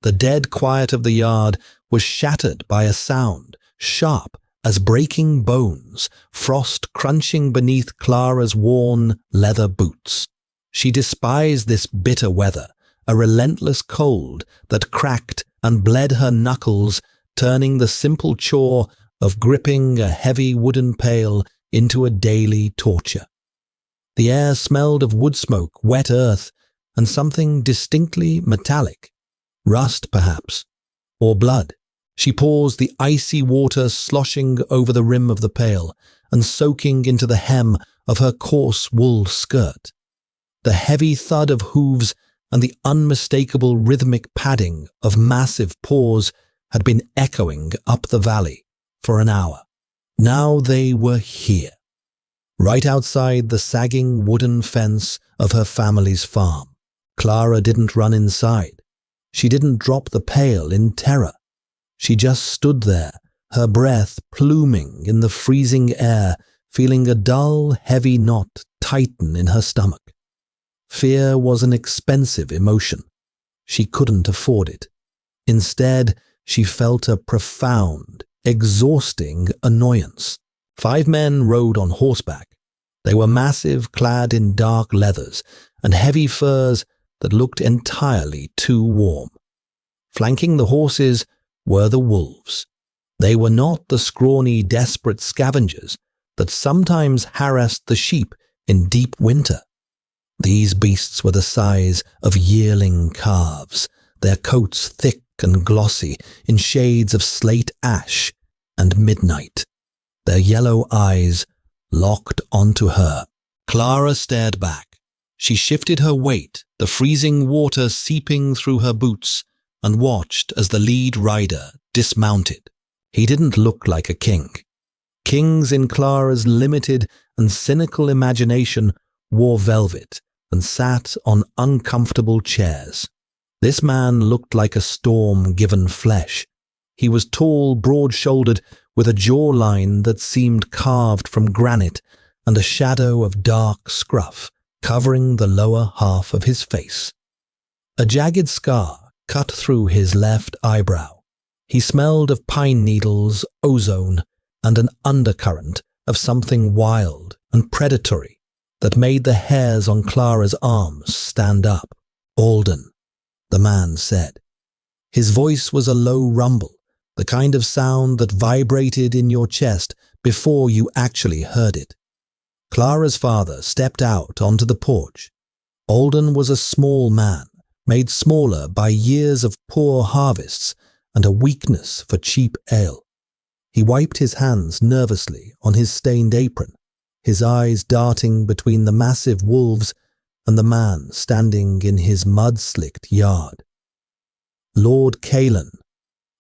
The dead quiet of the yard was shattered by a sound, sharp as breaking bones, frost crunching beneath Clara's worn leather boots. She despised this bitter weather, a relentless cold that cracked and bled her knuckles, turning the simple chore of gripping a heavy wooden pail into a daily torture. The air smelled of wood smoke, wet earth, and something distinctly metallic. Rust, perhaps, or blood. She paused, the icy water sloshing over the rim of the pail and soaking into the hem of her coarse wool skirt. The heavy thud of hooves and the unmistakable rhythmic padding of massive paws had been echoing up the valley for an hour. Now they were here, right outside the sagging wooden fence of her family's farm. Clara didn't run inside. She didn't drop the pail in terror. She just stood there, her breath pluming in the freezing air, feeling a dull, heavy knot tighten in her stomach. Fear was an expensive emotion. She couldn't afford it. Instead, she felt a profound, exhausting annoyance. 5 men rode on horseback. They were massive, clad in dark leathers and heavy furs that looked entirely too warm. Flanking the horses were the wolves. They were not the scrawny, desperate scavengers that sometimes harassed the sheep in deep winter. These beasts were the size of yearling calves, their coats thick and glossy in shades of slate ash and midnight, their yellow eyes locked onto her. Clara stared back. She shifted her weight, the freezing water seeping through her boots, and watched as the lead rider dismounted. He didn't look like a king. Kings in Clara's limited and cynical imagination wore velvet and sat on uncomfortable chairs. This man looked like a storm-given flesh. He was tall, broad-shouldered, with a jawline that seemed carved from granite and a shadow of dark scruff covering the lower half of his face. A jagged scar cut through his left eyebrow. He smelled of pine needles, ozone, and an undercurrent of something wild and predatory that made the hairs on Clara's arms stand up. "Alden," the man said. His voice was a low rumble, the kind of sound that vibrated in your chest before you actually heard it. Clara's father stepped out onto the porch. Alden was a small man, made smaller by years of poor harvests and a weakness for cheap ale. He wiped his hands nervously on his stained apron, his eyes darting between the massive wolves and the man standing in his mud-slicked yard. "Lord Kalen,"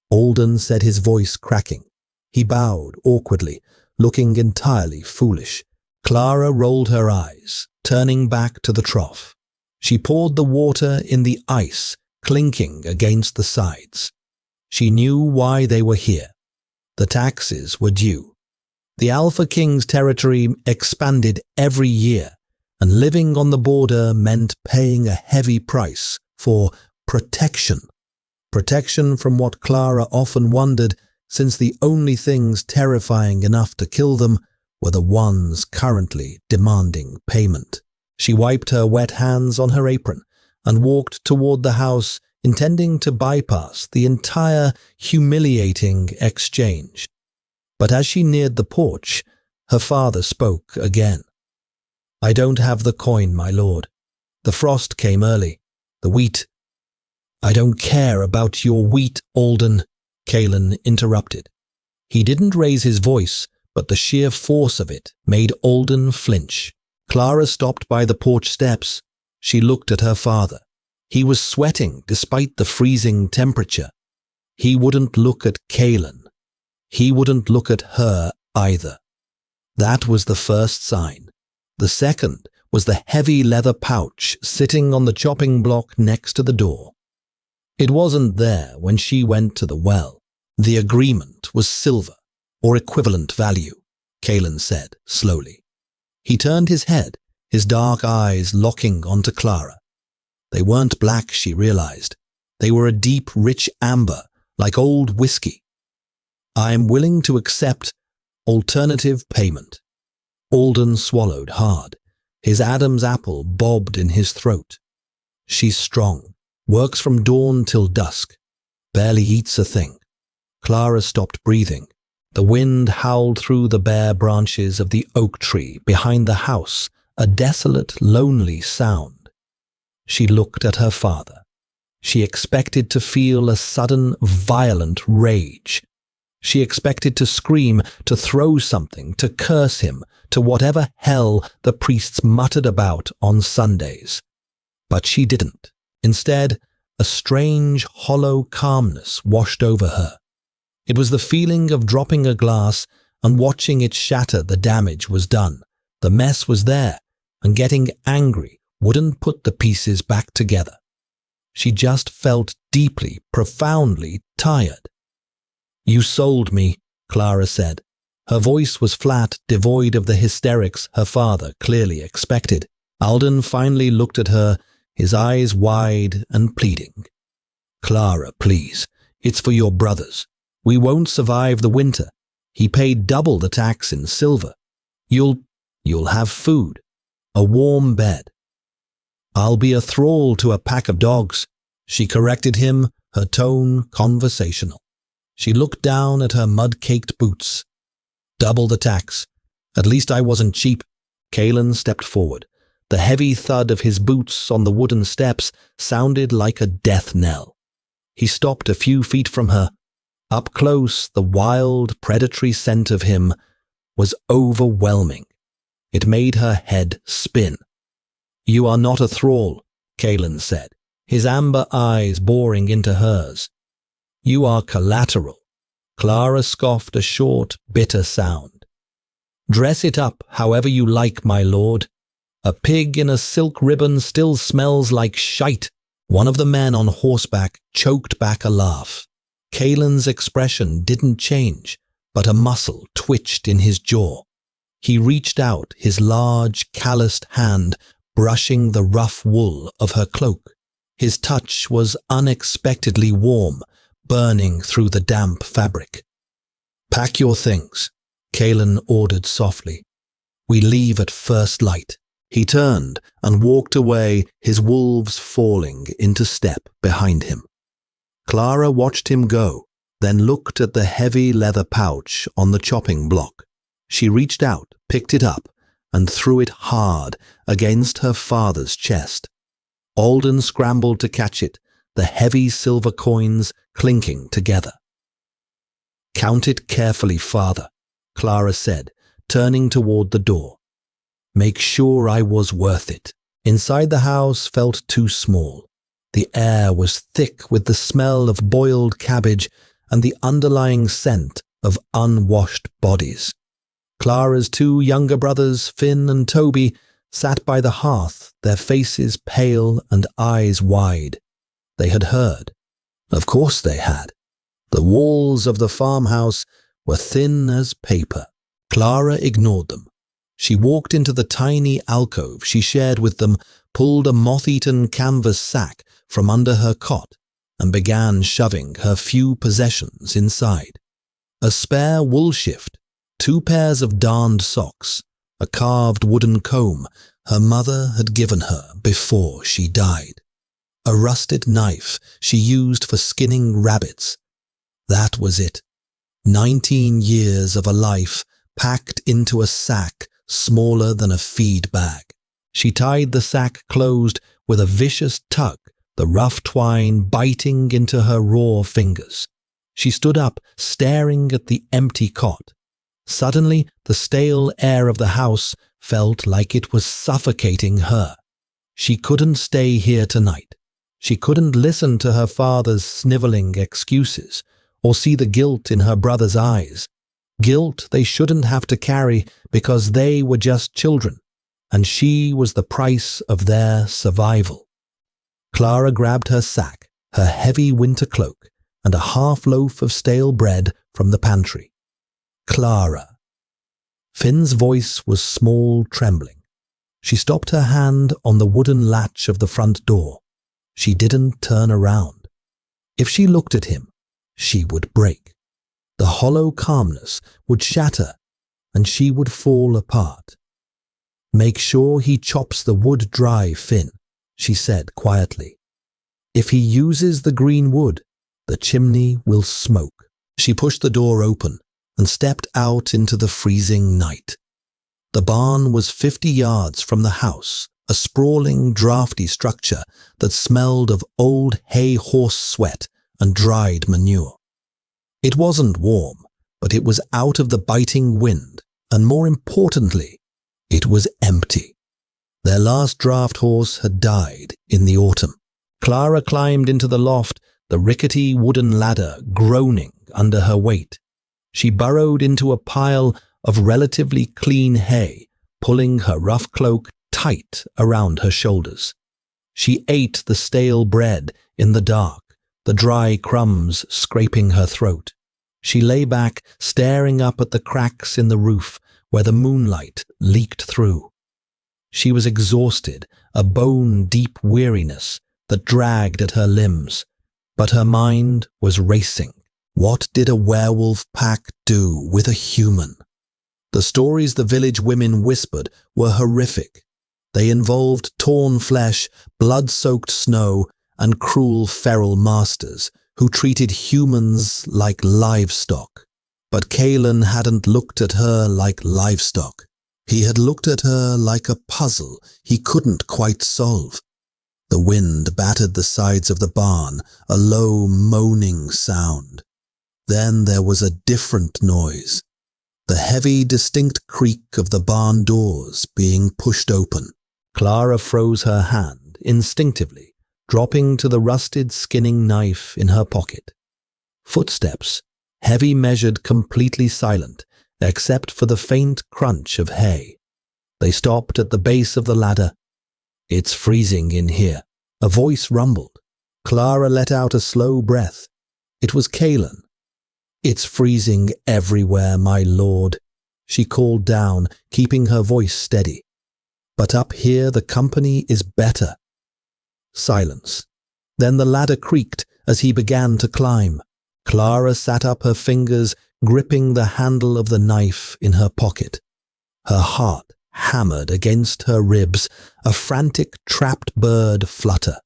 Alden said, his voice cracking. He bowed awkwardly, looking entirely foolish. Clara rolled her eyes, turning back to the trough. She poured the water in the ice, clinking against the sides. She knew why they were here. The taxes were due. The Alpha King's territory expanded every year, and living on the border meant paying a heavy price for protection. Protection from what Clara often wondered, since the only things terrifying enough to kill them were the ones currently demanding payment. She wiped her wet hands on her apron and walked toward the house, intending to bypass the entire humiliating exchange. But as she neared the porch, her father spoke again. "I don't have the coin, my lord. The frost came early. The wheat—" "I don't care about your wheat, Alden," Kalen interrupted. He didn't raise his voice, but the sheer force of it made Alden flinch. Clara stopped by the porch steps. She looked at her father. He was sweating despite the freezing temperature. He wouldn't look at Kalen. He wouldn't look at her either. That was the first sign. The second was the heavy leather pouch sitting on the chopping block next to the door. It wasn't there when she went to the well. The agreement was silver, or equivalent value, Kalen said slowly. He turned his head, his dark eyes locking onto Clara. They weren't black, she realized. They were a deep, rich amber, like old whiskey. I am willing to accept alternative payment. Alden swallowed hard. His Adam's apple bobbed in his throat. She's strong, works from dawn till dusk, barely eats a thing. Clara stopped breathing. The wind howled through the bare branches of the oak tree behind the house, a desolate, lonely sound. She looked at her father. She expected to feel a sudden, violent rage. She expected to scream, to throw something, to curse him, to whatever hell the priests muttered about on Sundays. But she didn't. Instead, a strange, hollow calmness washed over her. It was the feeling of dropping a glass and watching it shatter. The damage was done. The mess was there, and getting angry wouldn't put the pieces back together. She just felt deeply, profoundly tired. "You sold me," Clara said. Her voice was flat, devoid of the hysterics her father clearly expected. Alden finally looked at her, his eyes wide and pleading. "Clara, please. It's for your brothers. We won't survive the winter. He paid double the tax in silver. You'll have food, a warm bed. I'll be a thrall to a pack of dogs," she corrected him, her tone conversational. She looked down at her mud-caked boots. "Double the tax. At least I wasn't cheap." Kalen stepped forward. The heavy thud of his boots on the wooden steps sounded like a death knell. He stopped a few feet from her. Up close, the wild, predatory scent of him was overwhelming. It made her head spin. "You are not a thrall," Kalen said, his amber eyes boring into hers. "You are collateral." Clara scoffed a short, bitter sound. "Dress it up however you like, my lord. A pig in a silk ribbon still smells like shite." One of the men on horseback choked back a laugh. Kalen's expression didn't change, but a muscle twitched in his jaw. He reached out his large, calloused hand, brushing the rough wool of her cloak. His touch was unexpectedly warm, burning through the damp fabric. "Pack your things," Kalen ordered softly. "We leave at first light." He turned and walked away, his wolves falling into step behind him. Clara watched him go, then looked at the heavy leather pouch on the chopping block. She reached out, picked it up, and threw it hard against her father's chest. Alden scrambled to catch it, the heavy silver coins clinking together. "Count it carefully, father," Clara said, turning toward the door. "Make sure I was worth it." Inside the house felt too small. The air was thick with the smell of boiled cabbage and the underlying scent of unwashed bodies. Clara's two younger brothers, Finn and Toby, sat by the hearth, their faces pale and eyes wide. They had heard. Of course they had. The walls of the farmhouse were thin as paper. Clara ignored them. She walked into the tiny alcove she shared with them, pulled a moth-eaten canvas sack from under her cot, and began shoving her few possessions inside. A spare wool shift, 2 pairs of darned socks, a carved wooden comb her mother had given her before she died, a rusted knife she used for skinning rabbits. That was it. 19 years of a life packed into a sack smaller than a feed bag. She tied the sack closed with a vicious tug, the rough twine biting into her raw fingers. She stood up, staring at the empty cot. Suddenly, the stale air of the house felt like it was suffocating her. She couldn't stay here tonight. She couldn't listen to her father's sniveling excuses, or see the guilt in her brother's eyes. Guilt they shouldn't have to carry because they were just children, and she was the price of their survival. Clara grabbed her sack, her heavy winter cloak, and a half loaf of stale bread from the pantry. "Clara." Finn's voice was small, trembling. She stopped her hand on the wooden latch of the front door. She didn't turn around. If she looked at him, she would break. The hollow calmness would shatter, and she would fall apart. "Make sure he chops the wood dry, Finn," she said quietly. "If he uses the green wood, the chimney will smoke." She pushed the door open and stepped out into the freezing night. The barn was 50 yards from the house, a sprawling, drafty structure that smelled of old hay horse sweat and dried manure. It wasn't warm, but it was out of the biting wind, and more importantly, it was empty. Their last draft horse had died in the autumn. Clara climbed into the loft, the rickety wooden ladder groaning under her weight. She burrowed into a pile of relatively clean hay, pulling her rough cloak tight around her shoulders. She ate the stale bread in the dark, the dry crumbs scraping her throat. She lay back, staring up at the cracks in the roof where the moonlight leaked through. She was exhausted, a bone-deep weariness that dragged at her limbs, but her mind was racing. What did a werewolf pack do with a human? The stories the village women whispered were horrific. They involved torn flesh, blood-soaked snow, and cruel feral masters who treated humans like livestock. But Kalen hadn't looked at her like livestock. He had looked at her like a puzzle he couldn't quite solve. The wind battered the sides of the barn, a low, moaning sound. Then there was a different noise. The heavy, distinct creak of the barn doors being pushed open. Clara froze her hand instinctively, dropping to the rusted skinning knife in her pocket. Footsteps, heavy measured, completely silent, except for the faint crunch of hay. They stopped at the base of the ladder. "It's freezing in here," a voice rumbled. Clara let out a slow breath. It was Kalen. "It's freezing everywhere, my lord," she called down, keeping her voice steady. "But up here the company is better." Silence. Then the ladder creaked as he began to climb. Clara sat up, her fingers gripping the handle of the knife in her pocket. Her heart hammered against her ribs, a frantic trapped bird flutter.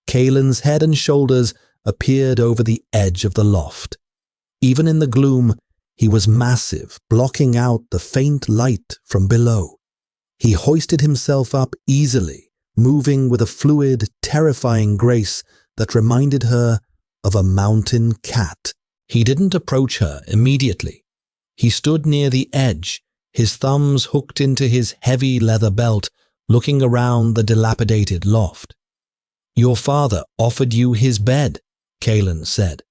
Kalen's head and shoulders appeared over the edge of the loft. Even in the gloom, he was massive, blocking out the faint light from below. He hoisted himself up easily, moving with a fluid, terrifying grace that reminded her of a mountain cat. He didn't approach her immediately. He stood near the edge, his thumbs hooked into his heavy leather belt, looking around the dilapidated loft. "Your father offered you his bed," Kalen said.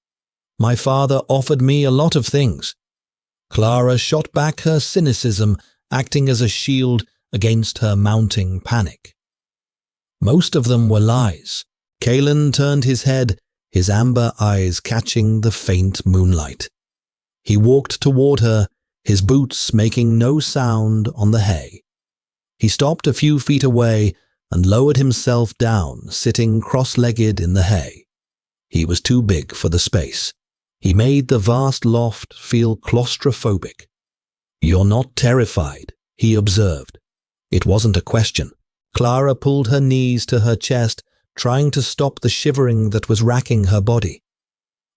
"My father offered me a lot of things." Clara shot back her cynicism, acting as a shield against her mounting panic. Most of them were lies. Kalen turned his head, his amber eyes catching the faint moonlight. He walked toward her, his boots making no sound on the hay. He stopped a few feet away and lowered himself down, sitting cross-legged in the hay. He was too big for the space. He made the vast loft feel claustrophobic. "You're not terrified," he observed. It wasn't a question. Clara pulled her knees to her chest, trying to stop the shivering that was racking her body.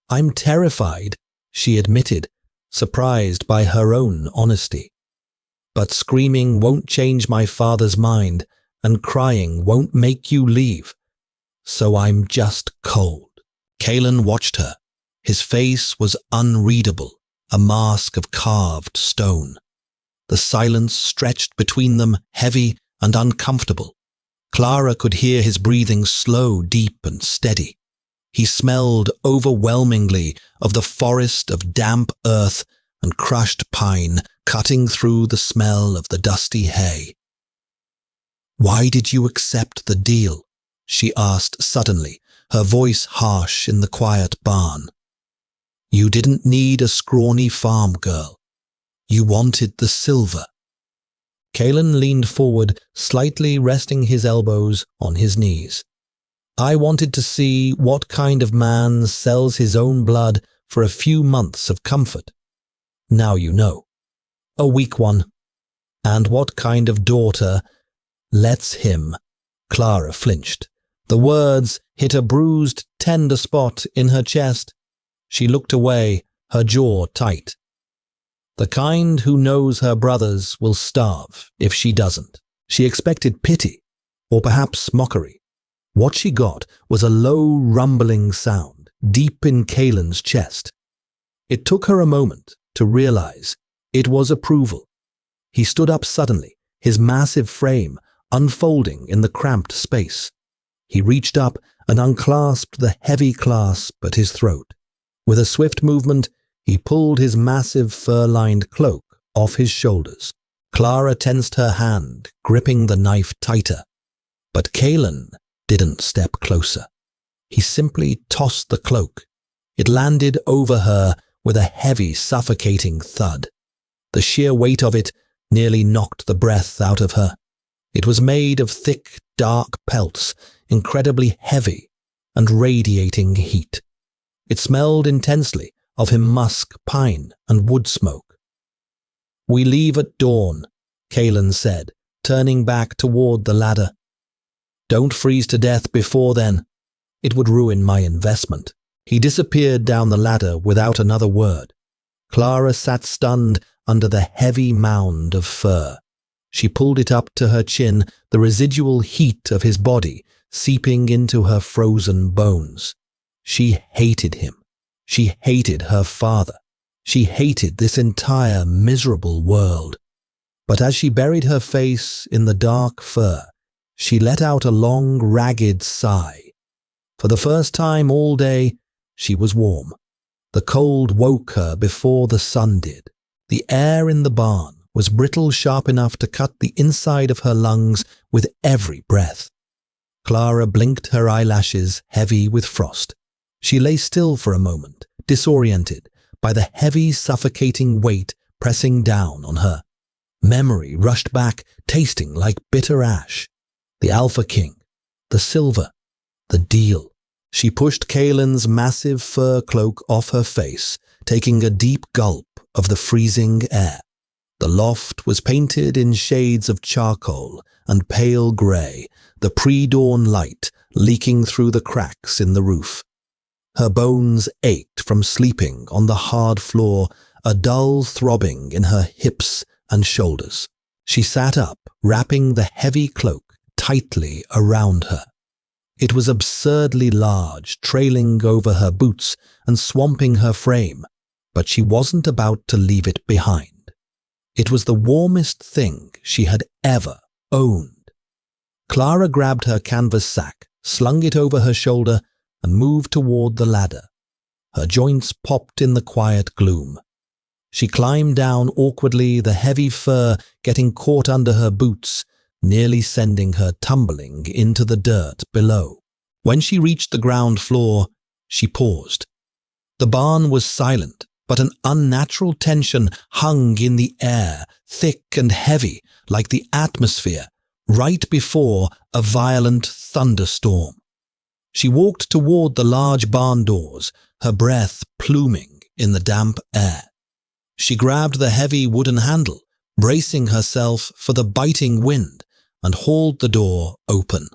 "I'm terrified," she admitted, surprised by her own honesty. "But screaming won't change my father's mind, and crying won't make you leave. So I'm just cold." Kalen watched her. His face was unreadable, a mask of carved stone. The silence stretched between them, heavy and uncomfortable. Clara could hear his breathing slow, deep and steady. He smelled overwhelmingly of the forest of damp earth and crushed pine, cutting through the smell of the dusty hay. "Why did you accept the deal?" she asked suddenly, her voice harsh in the quiet barn. "You didn't need a scrawny farm girl. You wanted the silver." Kalen leaned forward, slightly resting his elbows on his knees. I wanted to see what kind of man sells his own blood for a few months of comfort. Now you know. A weak one. And what kind of daughter lets him? Clara flinched. The words hit a bruised, tender spot in her chest. She looked away, her jaw tight. The kind who knows her brothers will starve if she doesn't. She expected pity, or perhaps mockery. What she got was a low, rumbling sound deep in Kaelin's chest. It took her a moment to realize it was approval. He stood up suddenly, his massive frame unfolding in the cramped space. He reached up and unclasped the heavy clasp at his throat. With a swift movement, he pulled his massive fur-lined cloak off his shoulders. Clara tensed her hand, gripping the knife tighter. But Kaelin didn't step closer. He simply tossed the cloak. It landed over her with a heavy, suffocating thud. The sheer weight of it nearly knocked the breath out of her. It was made of thick, dark pelts, incredibly heavy and radiating heat. It smelled intensely of him musk, pine, and wood smoke. "We leave at dawn," Kaelin said, turning back toward the ladder. "Don't freeze to death before then. It would ruin my investment." He disappeared down the ladder without another word. Clara sat stunned under the heavy mound of fur. She pulled it up to her chin, the residual heat of his body seeping into her frozen bones. She hated him. She hated her father. She hated this entire miserable world. But as she buried her face in the dark fur, she let out a long, ragged sigh. For the first time all day, she was warm. The cold woke her before the sun did. The air in the barn was brittle sharp enough to cut the inside of her lungs with every breath. Clara blinked her eyelashes heavy with frost. She lay still for a moment, disoriented by the heavy, suffocating weight pressing down on her. Memory rushed back, tasting like bitter ash. The Alpha King, the silver, the deal. She pushed Kaelin's massive fur cloak off her face, taking a deep gulp of the freezing air. The loft was painted in shades of charcoal and pale grey, the pre-dawn light leaking through the cracks in the roof. Her bones ached from sleeping on the hard floor, a dull throbbing in her hips and shoulders. She sat up, wrapping the heavy cloak tightly around her. It was absurdly large, trailing over her boots and swamping her frame, but she wasn't about to leave it behind. It was the warmest thing she had ever owned. Clara grabbed her canvas sack, slung it over her shoulder, and moved toward the ladder. Her joints popped in the quiet gloom. She climbed down awkwardly, the heavy fur getting caught under her boots, nearly sending her tumbling into the dirt below. When she reached the ground floor, she paused. The barn was silent, but an unnatural tension hung in the air, thick and heavy, like the atmosphere, right before a violent thunderstorm. She walked toward the large barn doors, her breath pluming in the damp air. She grabbed the heavy wooden handle, bracing herself for the biting wind, and hauled the door open.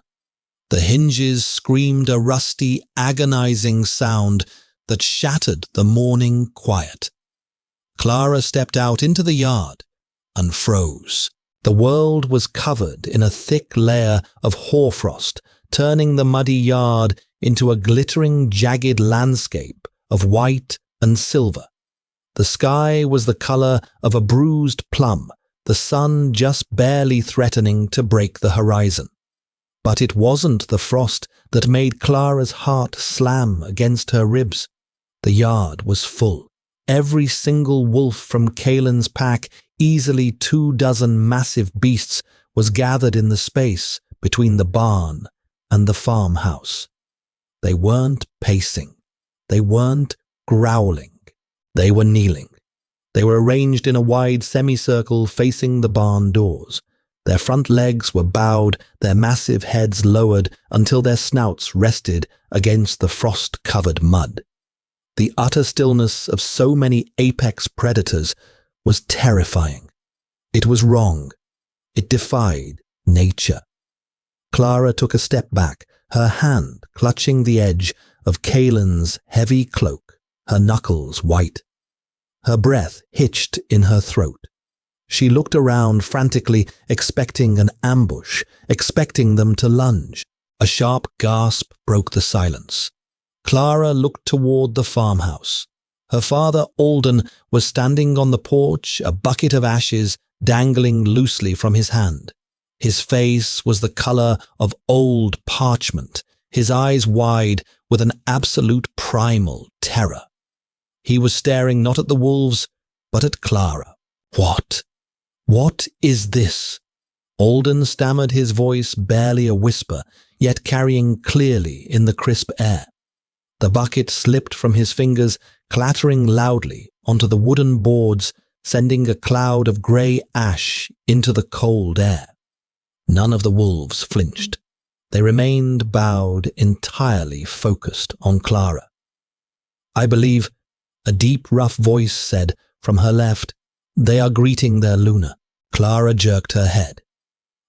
The hinges screamed a rusty, agonizing sound that shattered the morning quiet. Clara stepped out into the yard and froze. The world was covered in a thick layer of hoarfrost, turning the muddy yard into a glittering, jagged landscape of white and silver. The sky was the color of a bruised plum, the sun just barely threatening to break the horizon. But it wasn't the frost that made Clara's heart slam against her ribs. The yard was full. Every single wolf from Kaelin's pack, easily 24 massive beasts, was gathered in the space between the barn and the farmhouse. They weren't pacing. They weren't growling. They were kneeling. They were arranged in a wide semicircle facing the barn doors. Their front legs were bowed, their massive heads lowered until their snouts rested against the frost-covered mud. The utter stillness of so many apex predators was terrifying. It was wrong. It defied nature. Clara took a step back, her hand clutching the edge of Kaelin's heavy cloak, her knuckles white. Her breath hitched in her throat. She looked around frantically, expecting an ambush, expecting them to lunge. A sharp gasp broke the silence. Clara looked toward the farmhouse. Her father, Alden, was standing on the porch, a bucket of ashes dangling loosely from his hand. His face was the color of old parchment, his eyes wide with an absolute primal terror. He was staring not at the wolves, but at Clara. What is this? Alden stammered, his voice barely a whisper, yet carrying clearly in the crisp air. The bucket slipped from his fingers, clattering loudly onto the wooden boards, sending a cloud of grey ash into the cold air. None of the wolves flinched. They remained bowed, entirely focused on Clara. "I believe," a deep, rough voice said from her left, "they are greeting their Luna." Clara jerked her head.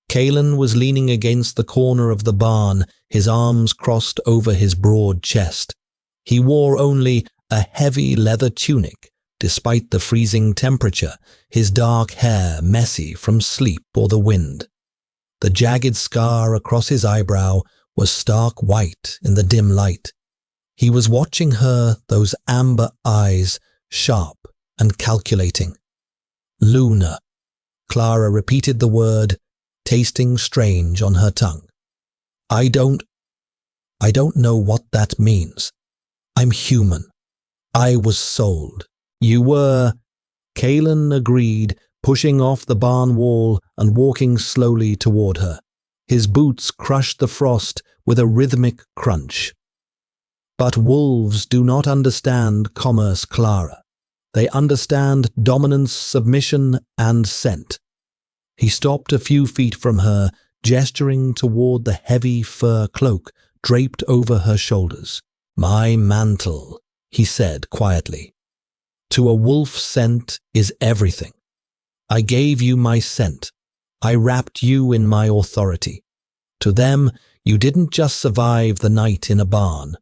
Kaelin was leaning against the corner of the barn, his arms crossed over his broad chest. He wore only a heavy leather tunic, despite the freezing temperature, his dark hair messy from sleep or the wind. The jagged scar across his eyebrow was stark white in the dim light. He was watching her, those amber eyes, sharp and calculating. "Luna." Clara repeated the word, tasting strange on her tongue. I don't know what that means. I'm human. I was sold." "You were," Kaelin agreed, pushing off the barn wall and walking slowly toward her. His boots crushed the frost with a rhythmic crunch. "But wolves do not understand commerce, Clara. They understand dominance, submission, and scent." He stopped a few feet from her, gesturing toward the heavy fur cloak draped over her shoulders. "My mantle," he said quietly. "To a wolf, scent is everything. I gave you my scent. I wrapped you in my authority. To them, you didn't just survive the night in a barn.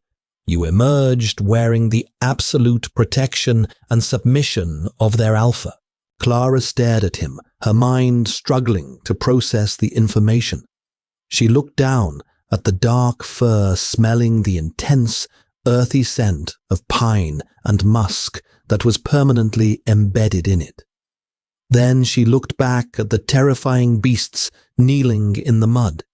You emerged wearing the absolute protection and submission of their alpha." Clara stared at him, her mind struggling to process the information. She looked down at the dark fur, smelling the intense, earthy scent of pine and musk that was permanently embedded in it. Then she looked back at the terrifying beasts kneeling in the mud.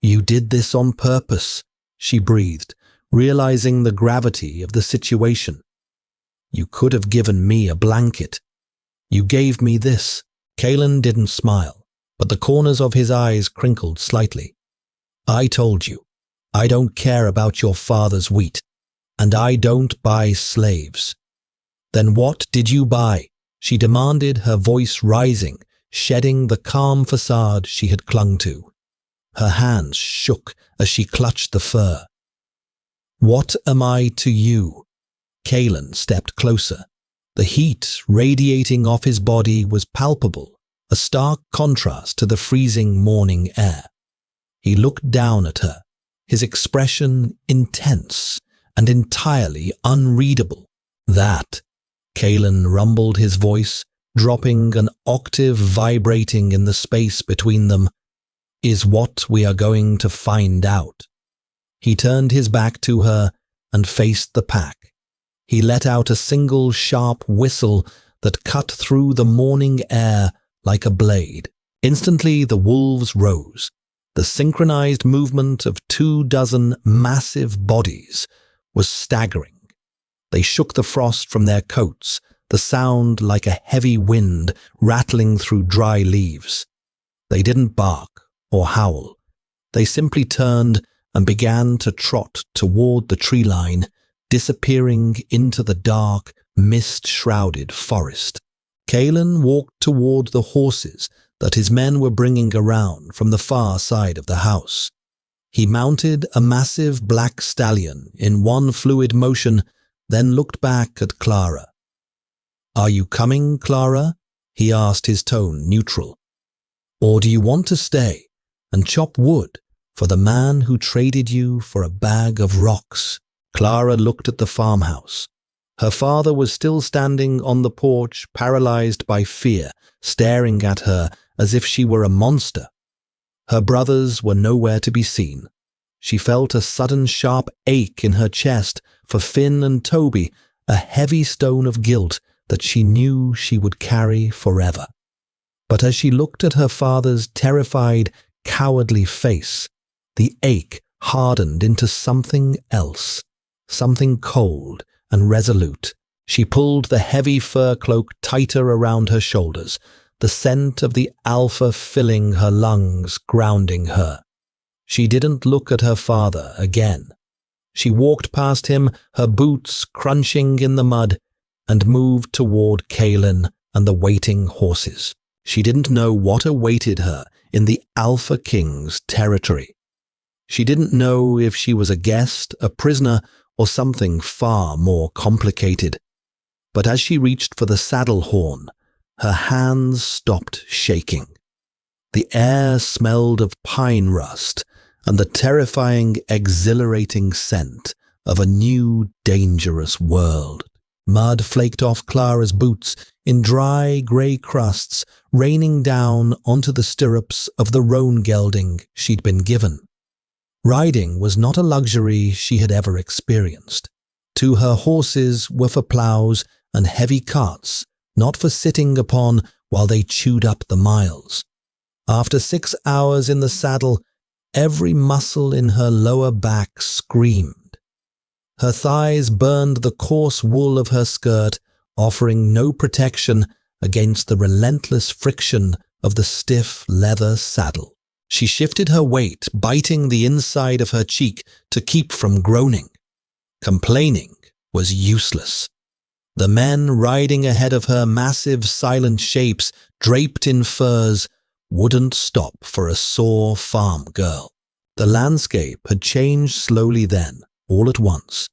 "You did this on purpose," she breathed, realizing the gravity of the situation. "You could have given me a blanket. You gave me this." Kaelin didn't smile, but the corners of his eyes crinkled slightly. "I told you, I don't care about your father's wheat, and I don't buy slaves." "Then what did you buy?" she demanded, her voice rising, shedding the calm facade she had clung to. Her hands shook as she clutched the fur. "What am I to you?" Kaelin stepped closer. The heat radiating off his body was palpable, a stark contrast to the freezing morning air. He looked down at her, his expression intense and entirely unreadable. "That," Kaelin rumbled, his voice dropping an octave, vibrating in the space between them, "is what we are going to find out." He turned his back to her and faced the pack. He let out a single sharp whistle that cut through the morning air like a blade. Instantly the wolves rose. The synchronized movement of 24 massive bodies was staggering. They shook the frost from their coats, the sound like a heavy wind rattling through dry leaves. They didn't bark or howl. They simply turned and began to trot toward the tree line, disappearing into the dark, mist-shrouded forest. Kaelin walked toward the horses, that his men were bringing around from the far side of the house. He mounted a massive black stallion in one fluid motion, then looked back at Clara. "Are you coming, Clara?" he asked, his tone neutral. "Or do you want to stay and chop wood for the man who traded you for a bag of rocks?" Clara looked at the farmhouse. Her father was still standing on the porch, paralyzed by fear, staring at her as if she were a monster. Her brothers were nowhere to be seen. She felt a sudden sharp ache in her chest for Finn and Toby, a heavy stone of guilt that she knew she would carry forever. But as she looked at her father's terrified, cowardly face, the ache hardened into something else, something cold and resolute. She pulled the heavy fur cloak tighter around her shoulders, the scent of the alpha filling her lungs, grounding her. She didn't look at her father again. She walked past him, her boots crunching in the mud, and moved toward Kaelin and the waiting horses. She didn't know what awaited her in the Alpha King's territory. She didn't know if she was a guest, a prisoner, or something far more complicated. But as she reached for the saddle horn, her hands stopped shaking. The air smelled of pine rust and the terrifying, exhilarating scent of a new, dangerous world. Mud flaked off Clara's boots in dry, grey crusts, raining down onto the stirrups of the roan gelding she'd been given. Riding was not a luxury she had ever experienced. To her horses were for ploughs and heavy carts, not for sitting upon while they chewed up the miles. After 6 hours in the saddle, every muscle in her lower back screamed. Her thighs burned the coarse wool of her skirt, offering no protection against the relentless friction of the stiff leather saddle. She shifted her weight, biting the inside of her cheek to keep from groaning. Complaining was useless. The men riding ahead of her, massive silent shapes draped in furs, wouldn't stop for a sore farm girl. The landscape had changed slowly then, all at once.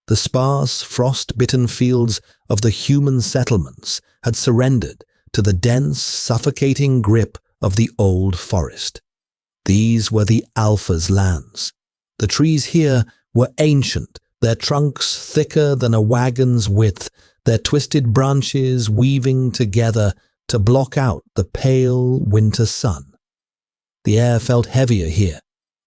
The sparse, frost-bitten fields of the human settlements had surrendered to the dense, suffocating grip of the old forest. These were the Alpha's lands. The trees here were ancient, their trunks thicker than a wagon's width, their twisted branches weaving together to block out the pale winter sun. The air felt heavier here.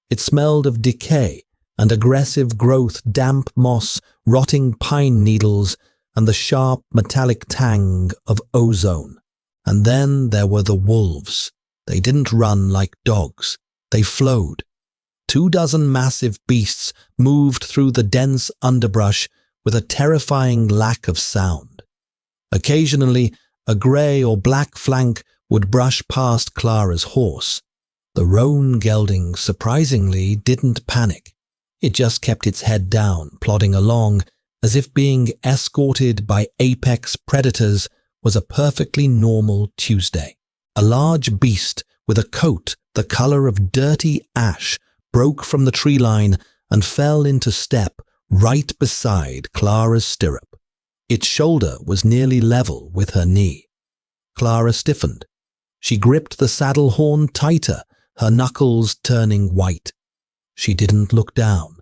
It smelled of decay and aggressive growth, damp moss, rotting pine needles, and the sharp metallic tang of ozone. And then there were the wolves. They didn't run like dogs. They flowed. 24 massive beasts moved through the dense underbrush with a terrifying lack of sound. Occasionally, a grey or black flank would brush past Clara's horse. The roan gelding, surprisingly, didn't panic. It just kept its head down, plodding along, as if being escorted by apex predators was a perfectly normal Tuesday. A large beast with a coat the color of dirty ash broke from the tree line and fell into step right beside Clara's stirrup. Its shoulder was nearly level with her knee. Clara stiffened. She gripped the saddle horn tighter, her knuckles turning white. She didn't look down.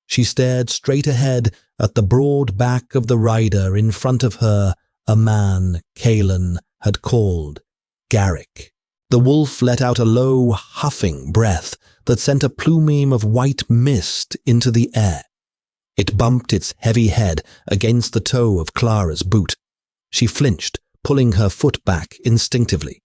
She stared straight ahead at the broad back of the rider in front of her, a man Kaelin had called Garrick. The wolf let out a low, huffing breath that sent a plume of white mist into the air. It bumped its heavy head against the toe of Clara's boot. She flinched, pulling her foot back instinctively.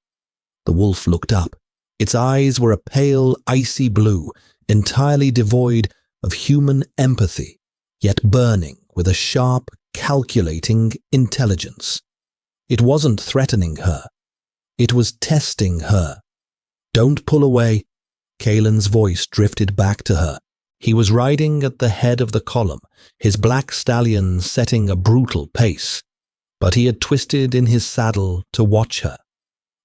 The wolf looked up. Its eyes were a pale, icy blue, entirely devoid of human empathy, yet burning with a sharp, calculating intelligence. It wasn't threatening her. It was testing her. "Don't pull away." Kaelin's voice drifted back to her. He was riding at the head of the column, his black stallion setting a brutal pace. But he had twisted in his saddle to watch her.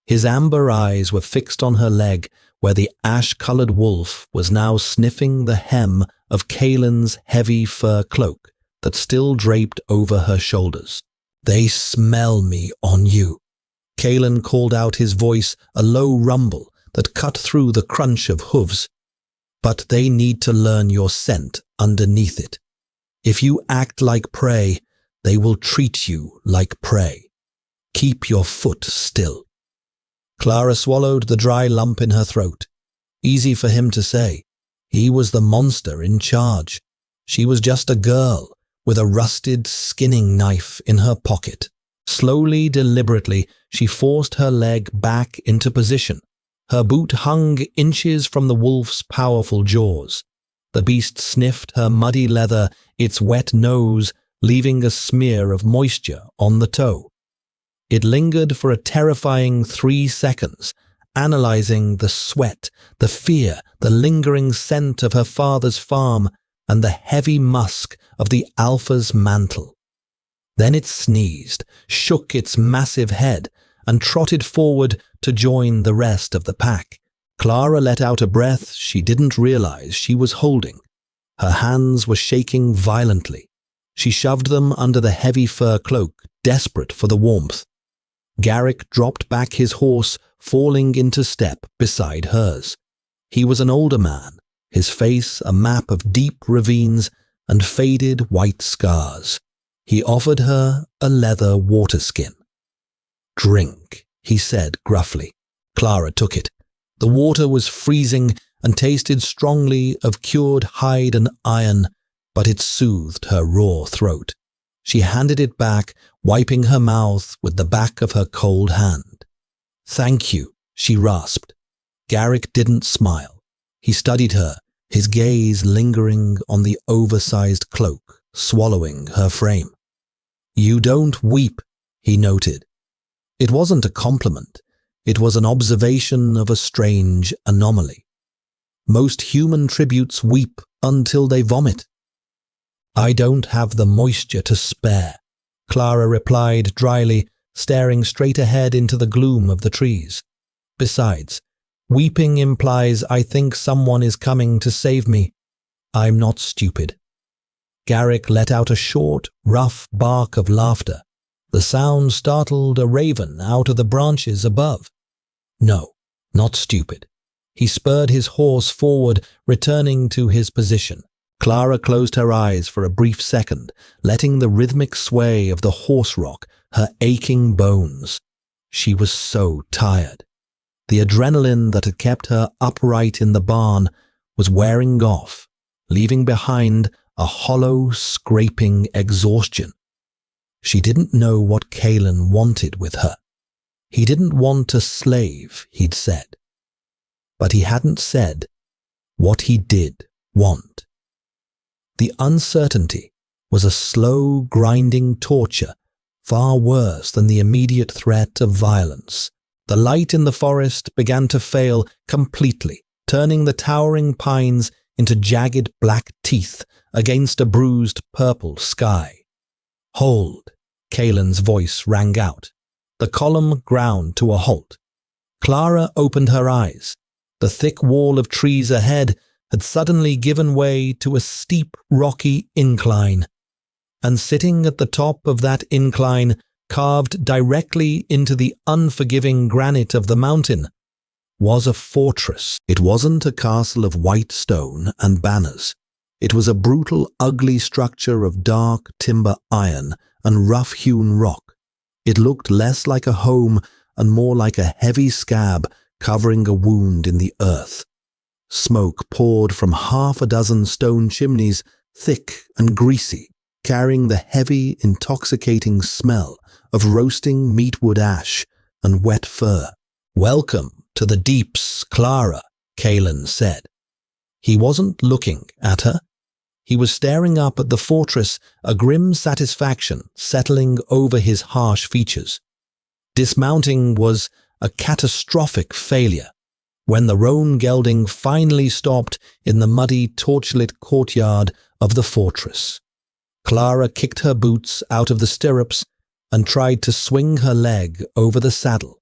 His amber eyes were fixed on her leg, where the ash-colored wolf was now sniffing the hem of Kaelin's heavy fur cloak that still draped over her shoulders. "They smell me on you." Kaelin called out, his voice a low rumble that cut through the crunch of hooves. "But they need to learn your scent underneath it. If you act like prey, they will treat you like prey. Keep your foot still." Clara swallowed the dry lump in her throat. Easy for him to say. He was the monster in charge. She was just a girl with a rusted skinning knife in her pocket. Slowly, deliberately, she forced her leg back into position. Her boot hung inches from the wolf's powerful jaws. The beast sniffed her muddy leather, its wet nose leaving a smear of moisture on the toe. It lingered for a terrifying 3 seconds, analyzing the sweat, the fear, the lingering scent of her father's farm, and the heavy musk of the alpha's mantle. Then it sneezed, shook its massive head, and trotted forward to join the rest of the pack. Clara let out a breath she didn't realize she was holding. Her hands were shaking violently. She shoved them under the heavy fur cloak, desperate for the warmth. Garrick dropped back his horse, falling into step beside hers. He was an older man, his face a map of deep ravines and faded white scars. He offered her a leather water skin. "Drink," he said gruffly. Clara took it. The water was freezing and tasted strongly of cured hide and iron, but it soothed her raw throat. She handed it back, wiping her mouth with the back of her cold hand. "Thank you," she rasped. Garrick didn't smile. He studied her, his gaze lingering on the oversized cloak, swallowing her frame. "You don't weep," he noted. It wasn't a compliment. It was an observation of a strange anomaly. Most human tributes weep until they vomit. "I don't have the moisture to spare," Clara replied dryly, staring straight ahead into the gloom of the trees. "Besides, weeping implies I think someone is coming to save me. I'm not stupid." Garrick let out a short, rough bark of laughter. The sound startled a raven out of the branches above. "No, not stupid." He spurred his horse forward, returning to his position. Clara closed her eyes for a brief second, letting the rhythmic sway of the horse rock her aching bones. She was so tired. The adrenaline that had kept her upright in the barn was wearing off, leaving behind a hollow, scraping exhaustion. She didn't know what Kaelin wanted with her. He didn't want a slave, he'd said. But he hadn't said what he did want. The uncertainty was a slow, grinding torture, far worse than the immediate threat of violence. The light in the forest began to fail completely, turning the towering pines into jagged black teeth against a bruised purple sky. "Hold," Kaelin's voice rang out. The column ground to a halt. Clara opened her eyes. The thick wall of trees ahead had suddenly given way to a steep, rocky incline. And sitting at the top of that incline, carved directly into the unforgiving granite of the mountain, was a fortress. It wasn't a castle of white stone and banners. It was a brutal, ugly structure of dark timber iron and rough-hewn rock. It looked less like a home and more like a heavy scab covering a wound in the earth. Smoke poured from 6 stone chimneys, thick and greasy, carrying the heavy, intoxicating smell of roasting meatwood ash and wet fur. "Welcome to the deeps, Clara," Kaelin said. He wasn't looking at her. He was staring up at the fortress, a grim satisfaction settling over his harsh features. Dismounting was a catastrophic failure. When the roan gelding finally stopped in the muddy, torchlit courtyard of the fortress, Clara kicked her boots out of the stirrups and tried to swing her leg over the saddle.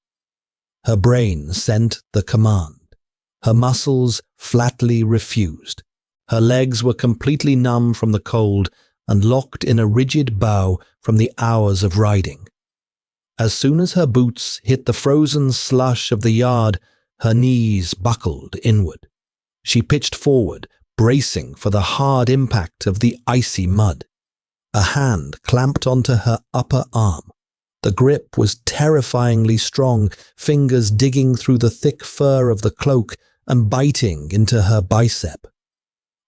Her brain sent the command. Her muscles flatly refused. Her legs were completely numb from the cold and locked in a rigid bow from the hours of riding. As soon as her boots hit the frozen slush of the yard, her knees buckled inward. She pitched forward, bracing for the hard impact of the icy mud. A hand clamped onto her upper arm. The grip was terrifyingly strong, fingers digging through the thick fur of the cloak and biting into her bicep.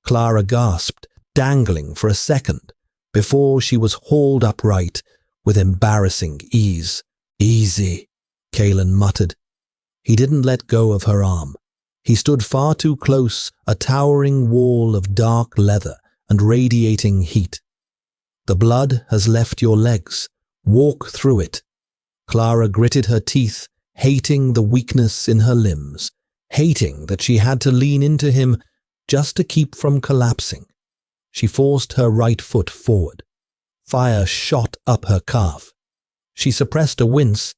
Clara gasped, dangling for a second, before she was hauled upright with embarrassing ease. "Easy," Kalen muttered. He didn't let go of her arm. He stood far too close, a towering wall of dark leather and radiating heat. "The blood has left your legs. Walk through it." Clara gritted her teeth, hating the weakness in her limbs, hating that she had to lean into him just to keep from collapsing. She forced her right foot forward. Fire shot up her calf. She suppressed a wince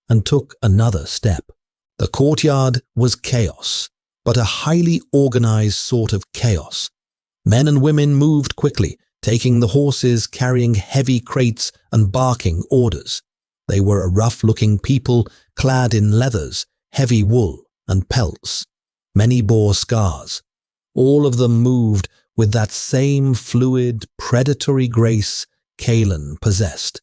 and took another step. The courtyard was chaos, but a highly organized sort of chaos. Men and women moved quickly, taking the horses, carrying heavy crates and barking orders. They were a rough-looking people clad in leathers, heavy wool, and pelts. Many bore scars. All of them moved with that same fluid, predatory grace Kalen possessed.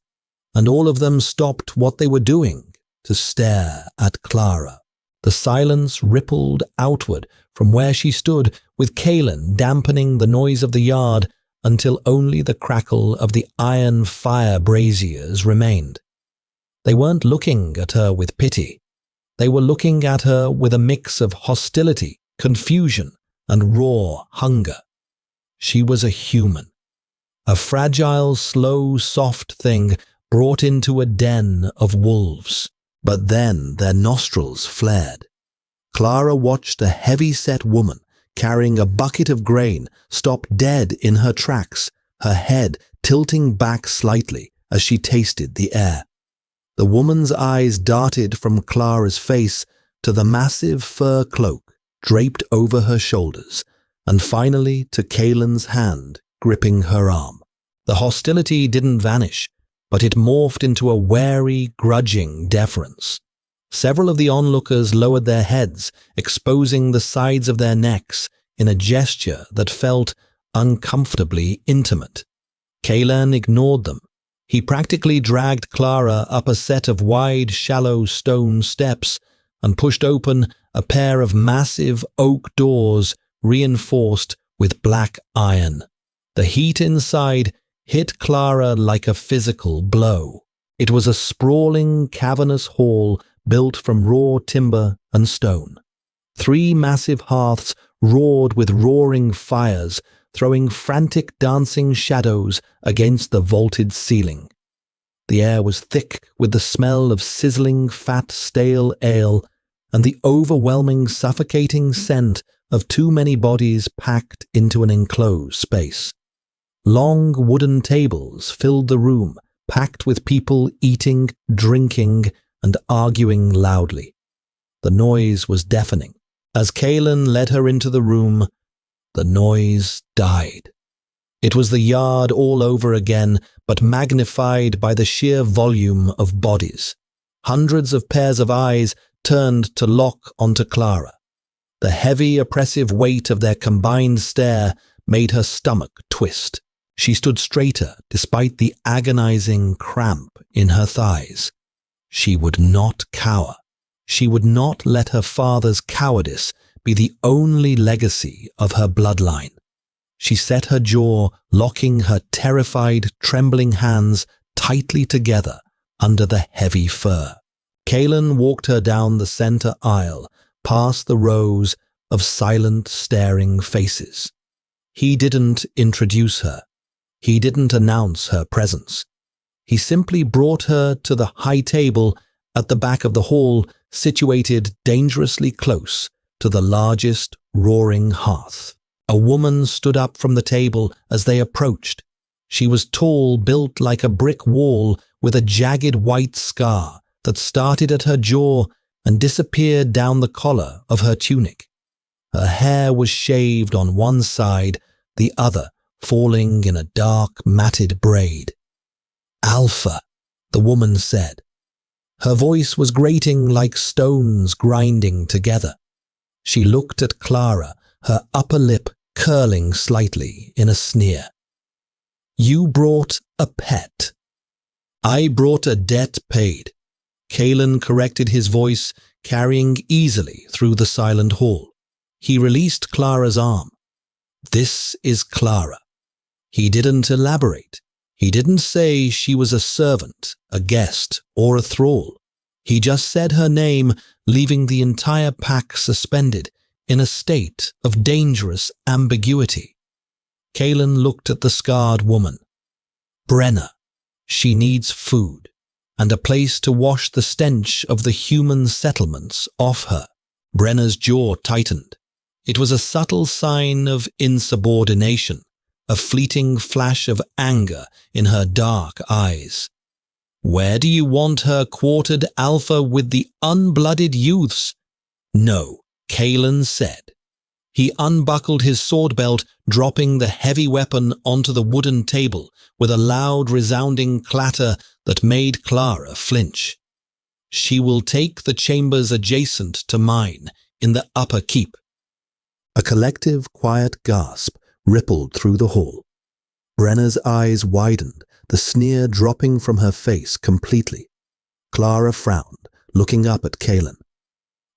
And all of them stopped what they were doing to stare at Clara. The silence rippled outward from where she stood, with Kalen dampening the noise of the yard until only the crackle of the iron fire braziers remained. They weren't looking at her with pity. They were looking at her with a mix of hostility, confusion, and raw hunger. She was a human. A fragile, slow, soft thing brought into a den of wolves. But then their nostrils flared. Clara watched a heavy-set woman carrying a bucket of grain stop dead in her tracks, her head tilting back slightly as she tasted the air. The woman's eyes darted from Clara's face to the massive fur cloak draped over her shoulders, and finally to Kalen's hand gripping her arm. The hostility didn't vanish, but it morphed into a wary, grudging deference. Several of the onlookers lowered their heads, exposing the sides of their necks in a gesture that felt uncomfortably intimate. Kalen ignored them. He practically dragged Clara up a set of wide, shallow stone steps and pushed open a pair of massive oak doors reinforced with black iron. The heat inside hit Clara like a physical blow. It was a sprawling, cavernous hall built from raw timber and stone. 3 massive hearths roared with roaring fires, throwing frantic dancing shadows against the vaulted ceiling. The air was thick with the smell of sizzling, fat, stale ale and the overwhelming, suffocating scent of too many bodies packed into an enclosed space. Long wooden tables filled the room, packed with people eating, drinking, and arguing loudly. The noise was deafening. As Kalen led her into the room, the noise died. It was the yard all over again, but magnified by the sheer volume of bodies. Hundreds of pairs of eyes turned to lock onto Clara. The heavy, oppressive weight of their combined stare made her stomach twist. She stood straighter despite the agonizing cramp in her thighs. She would not cower. She would not let her father's cowardice be the only legacy of her bloodline. She set her jaw, locking her terrified, trembling hands tightly together under the heavy fur. Kalen walked her down the center aisle, past the rows of silent, staring faces. He didn't introduce her. He didn't announce her presence. He simply brought her to the high table at the back of the hall, situated dangerously close to the largest roaring hearth. A woman stood up from the table as they approached. She was tall, built like a brick wall, with a jagged white scar that started at her jaw and disappeared down the collar of her tunic. Her hair was shaved on one side, the other falling in a dark, matted braid. "Alpha," the woman said. Her voice was grating like stones grinding together. She looked at Clara, her upper lip curling slightly in a sneer. "You brought a pet." "I brought a debt paid," Kalen corrected his voice, carrying easily through the silent hall. He released Clara's arm. "This is Clara." He didn't elaborate. He didn't say she was a servant, a guest, or a thrall. He just said her name, leaving the entire pack suspended in a state of dangerous ambiguity. Kalen looked at the scarred woman. "Brenna. She needs food, and a place to wash the stench of the human settlements off her." Brenna's jaw tightened. It was a subtle sign of insubordination, a fleeting flash of anger in her dark eyes. "Where do you want her quartered, Alpha, with the unblooded youths?" "No," Kalen said. He unbuckled his sword belt, dropping the heavy weapon onto the wooden table with a loud, resounding clatter that made Clara flinch. "She will take the chambers adjacent to mine in the upper keep." A collective, quiet gasp rippled through the hall. Brenna's eyes widened, the sneer dropping from her face completely. Clara frowned, looking up at Kalen.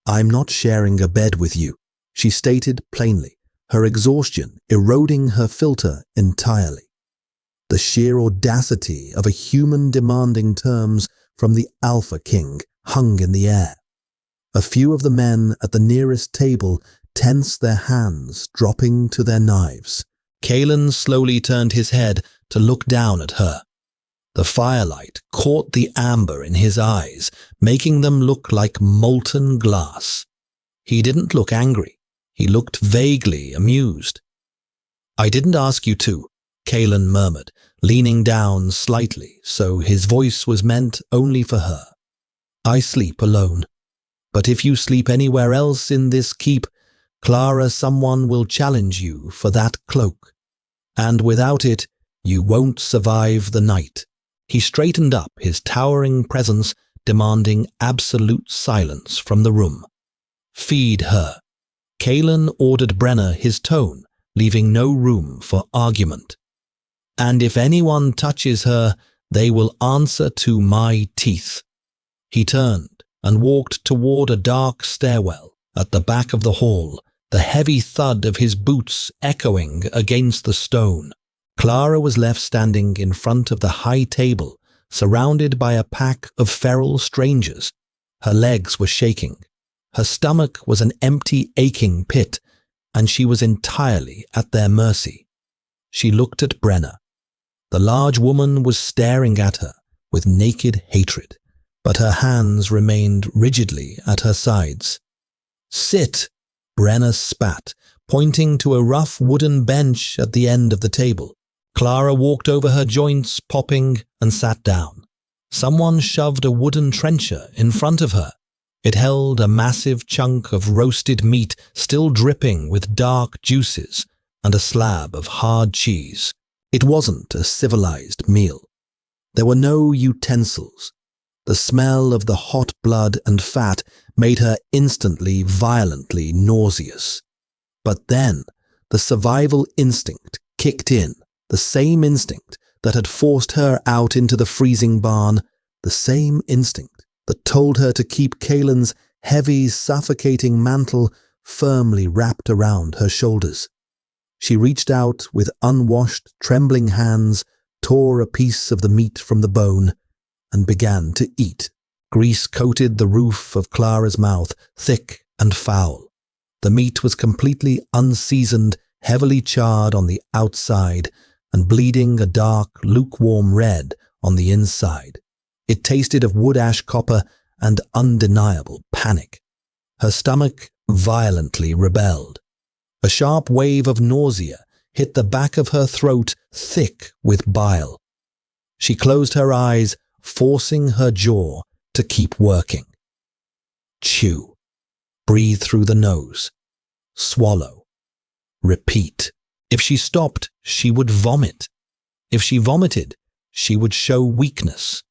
"I'm not sharing a bed with you," she stated plainly, her exhaustion eroding her filter entirely. The sheer audacity of a human demanding terms from the Alpha King hung in the air. A few of the men at the nearest table tensed their hands, dropping to their knives. Kalen slowly turned his head to look down at her. The firelight caught the amber in his eyes, making them look like molten glass. He didn't look angry. He looked vaguely amused. "I didn't ask you to," Kalen murmured, leaning down slightly so his voice was meant only for her. "I sleep alone. But if you sleep anywhere else in this keep, Clara, someone will challenge you for that cloak. And without it, you won't survive the night." He straightened up, his towering presence demanding absolute silence from the room. "Feed her." Kalen ordered Brenna, his tone leaving no room for argument. "And if anyone touches her, they will answer to my teeth." He turned and walked toward a dark stairwell at the back of the hall, the heavy thud of his boots echoing against the stone. Clara was left standing in front of the high table, surrounded by a pack of feral strangers. Her legs were shaking. Her stomach was an empty, aching pit, and she was entirely at their mercy. She looked at Brenna. The large woman was staring at her with naked hatred, but her hands remained rigidly at her sides. "Sit," Brenna spat, pointing to a rough wooden bench at the end of the table. Clara walked over her joints, popping, and sat down. Someone shoved a wooden trencher in front of her. It held a massive chunk of roasted meat still dripping with dark juices and a slab of hard cheese. It wasn't a civilized meal. There were no utensils. The smell of the hot blood and fat made her instantly, violently nauseous. But then, the survival instinct kicked in, the same instinct that had forced her out into the freezing barn, the same instinct that told her to keep Kalen's heavy, suffocating mantle firmly wrapped around her shoulders. She reached out with unwashed, trembling hands, tore a piece of the meat from the bone, and began to eat. Grease coated the roof of Clara's mouth, thick and foul. The meat was completely unseasoned, heavily charred on the outside, and bleeding a dark, lukewarm red on the inside. It tasted of wood ash copper and undeniable panic. Her stomach violently rebelled. A sharp wave of nausea hit the back of her throat, thick with bile. She closed her eyes, forcing her jaw to keep working. Chew. Breathe through the nose. Swallow. Repeat. If she stopped, she would vomit. If she vomited, she would show weakness.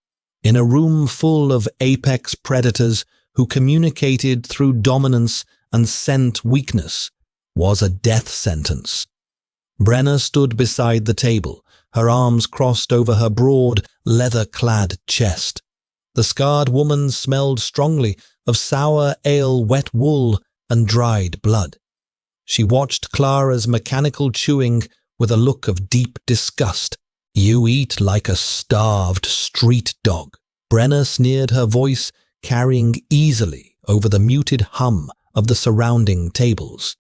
In a room full of apex predators who communicated through dominance and scent weakness was a death sentence. Brenna stood beside the table, her arms crossed over her broad, leather-clad chest. The scarred woman smelled strongly of sour ale, wet wool, and dried blood. She watched Clara's mechanical chewing with a look of deep disgust. "You eat like a starved street dog." Brenna sneered, her voice carrying easily over the muted hum of the surrounding tables.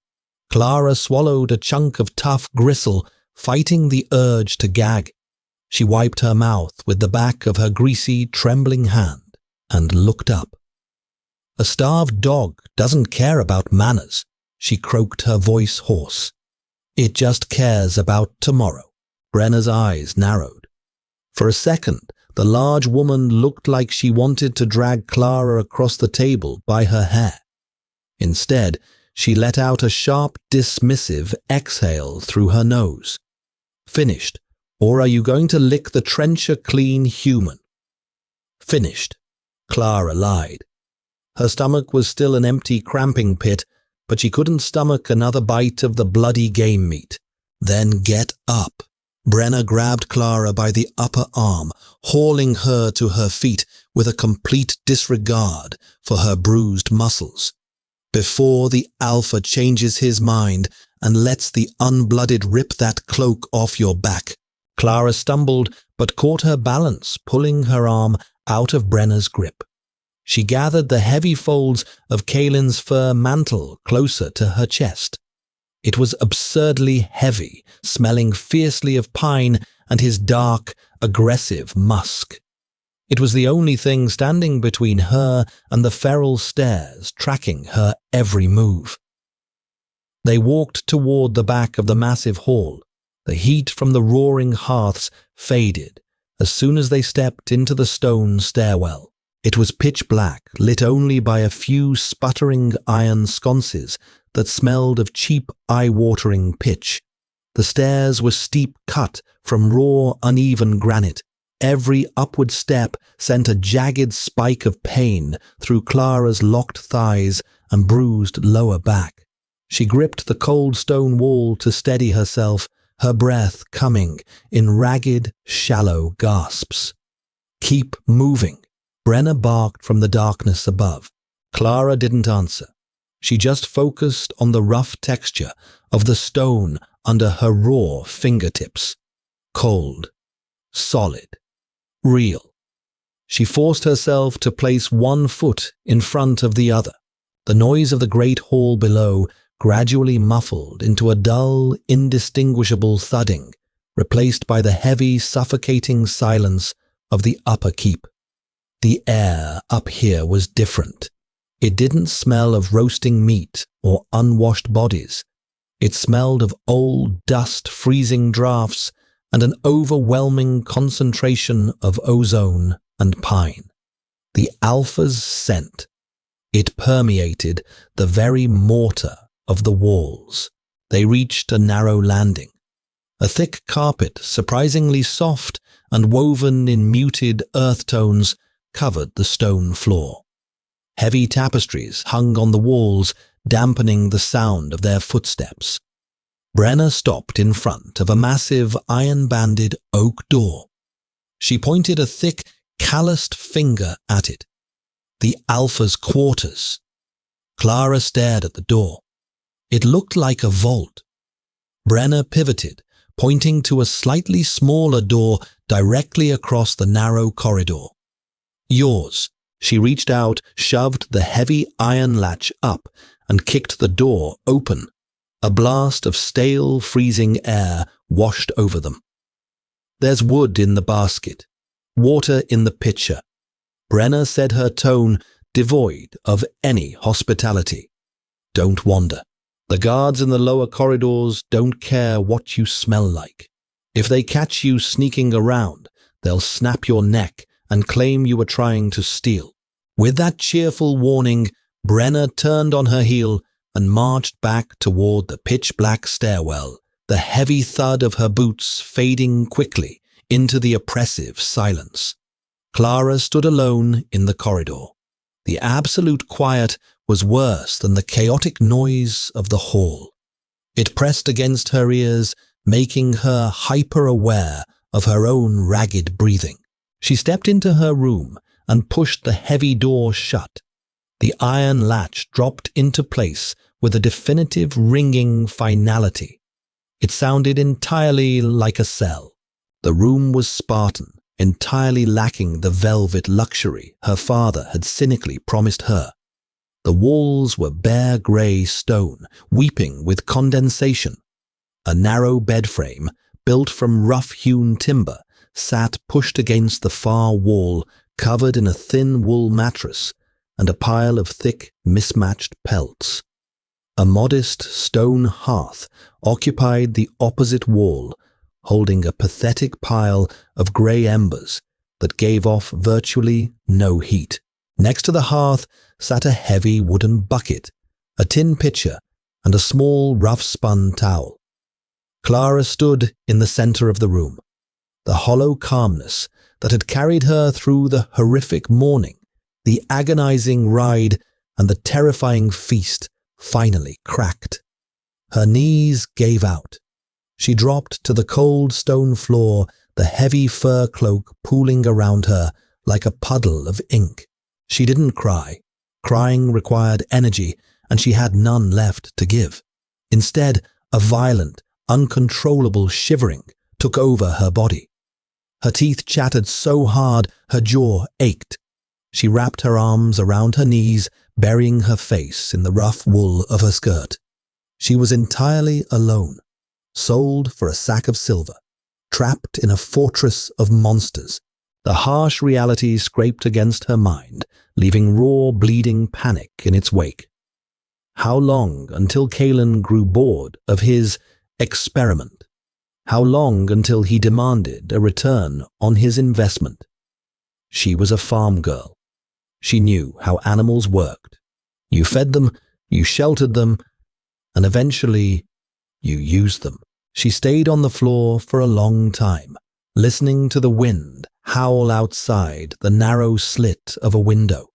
Clara swallowed a chunk of tough gristle, fighting the urge to gag. She wiped her mouth with the back of her greasy, trembling hand and looked up. "A starved dog doesn't care about manners," she croaked, her voice hoarse. "It just cares about tomorrow." Brenna's eyes narrowed. For a second, the large woman looked like she wanted to drag Clara across the table by her hair. Instead, she let out a sharp, dismissive exhale through her nose. "Finished, or are you going to lick the trencher clean, human?" "Finished," Clara lied. Her stomach was still an empty cramping pit, but she couldn't stomach another bite of the bloody game meat. "Then get up." Brenna grabbed Clara by the upper arm, hauling her to her feet with a complete disregard for her bruised muscles. "Before the alpha changes his mind and lets the unblooded rip that cloak off your back." Clara stumbled but caught her balance, pulling her arm out of Brenna's grip. She gathered the heavy folds of Kaylin's fur mantle closer to her chest. It was absurdly heavy, smelling fiercely of pine and his dark, aggressive musk. It was the only thing standing between her and the feral stares, tracking her every move. They walked toward the back of the massive hall. The heat from the roaring hearths faded as soon as they stepped into the stone stairwell. It was pitch black, lit only by a few sputtering iron sconces that smelled of cheap, eye-watering pitch. The stairs were steep cut from raw, uneven granite. Every upward step sent a jagged spike of pain through Clara's locked thighs and bruised lower back. She gripped the cold stone wall to steady herself, her breath coming in ragged, shallow gasps. "Keep moving," Brenna barked from the darkness above. Clara didn't answer. She just focused on the rough texture of the stone under her raw fingertips. Cold, solid, real. She forced herself to place one foot in front of the other. The noise of the great hall below gradually muffled into a dull, indistinguishable thudding, replaced by the heavy, suffocating silence of the upper keep. The air up here was different. It didn't smell of roasting meat or unwashed bodies. It smelled of old dust, freezing drafts, and an overwhelming concentration of ozone and pine. The alpha's scent. It permeated the very mortar of the walls. They reached a narrow landing. A thick carpet, surprisingly soft and woven in muted earth tones, covered the stone floor. Heavy tapestries hung on the walls, dampening the sound of their footsteps. Brenna stopped in front of a massive iron-banded oak door. She pointed a thick, calloused finger at it. The Alpha's quarters. Clara stared at the door. It looked like a vault. Brenna pivoted, pointing to a slightly smaller door directly across the narrow corridor. "Yours." She reached out, shoved the heavy iron latch up, and kicked the door open. A blast of stale, freezing air washed over them. "There's wood in the basket, water in the pitcher." Brenna said, her tone devoid of any hospitality. "Don't wander. The guards in the lower corridors don't care what you smell like. If they catch you sneaking around, they'll snap your neck and claim you were trying to steal." With that cheerful warning, Brenna turned on her heel and marched back toward the pitch-black stairwell, the heavy thud of her boots fading quickly into the oppressive silence. Clara stood alone in the corridor. The absolute quiet was worse than the chaotic noise of the hall. It pressed against her ears, making her hyper-aware of her own ragged breathing. She stepped into her room and pushed the heavy door shut. The iron latch dropped into place with a definitive ringing finality. It sounded entirely like a cell. The room was Spartan, entirely lacking the velvet luxury her father had cynically promised her. The walls were bare grey stone, weeping with condensation. A narrow bed frame, built from rough-hewn timber, sat pushed against the far wall, covered in a thin wool mattress and a pile of thick, mismatched pelts. A modest stone hearth occupied the opposite wall, holding a pathetic pile of grey embers that gave off virtually no heat. Next to the hearth sat a heavy wooden bucket, a tin pitcher, and a small rough-spun towel. Clara stood in the center of the room. The hollow calmness that had carried her through the horrific morning, the agonizing ride, and the terrifying feast finally cracked. Her knees gave out. She dropped to the cold stone floor, the heavy fur cloak pooling around her like a puddle of ink. She didn't cry. Crying required energy, and she had none left to give. Instead, a violent, uncontrollable shivering took over her body. Her teeth chattered so hard her jaw ached. She wrapped her arms around her knees, burying her face in the rough wool of her skirt. She was entirely alone, sold for a sack of silver, trapped in a fortress of monsters. The harsh reality scraped against her mind, leaving raw, bleeding panic in its wake. How long until Kalen grew bored of his experiment? How long until he demanded a return on his investment? She was a farm girl. She knew how animals worked. You fed them, you sheltered them, and eventually you used them. She stayed on the floor for a long time, listening to the wind howl outside the narrow slit of a window.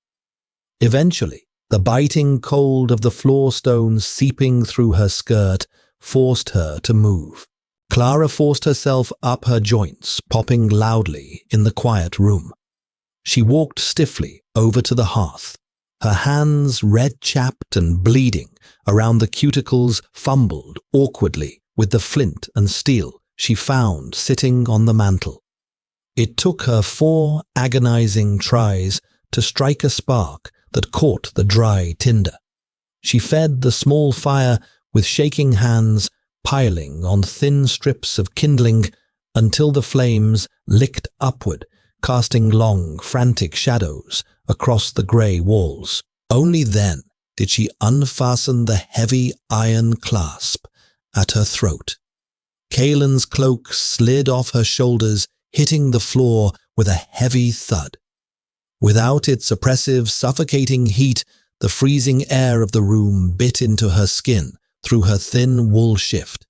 Eventually, the biting cold of the floor stones seeping through her skirt forced her to move. Clara forced herself up her joints, popping loudly in the quiet room. She walked stiffly over to the hearth. Her hands, red-chapped and bleeding around the cuticles, fumbled awkwardly with the flint and steel she found sitting on the mantel. It took her 4 agonizing tries to strike a spark that caught the dry tinder. She fed the small fire with shaking hands, piling on thin strips of kindling until the flames licked upward, casting long, frantic shadows across the grey walls. Only then did she unfasten the heavy iron clasp at her throat. Kalen's cloak slid off her shoulders, hitting the floor with a heavy thud. Without its oppressive, suffocating heat, the freezing air of the room bit into her skin through her thin wool shift.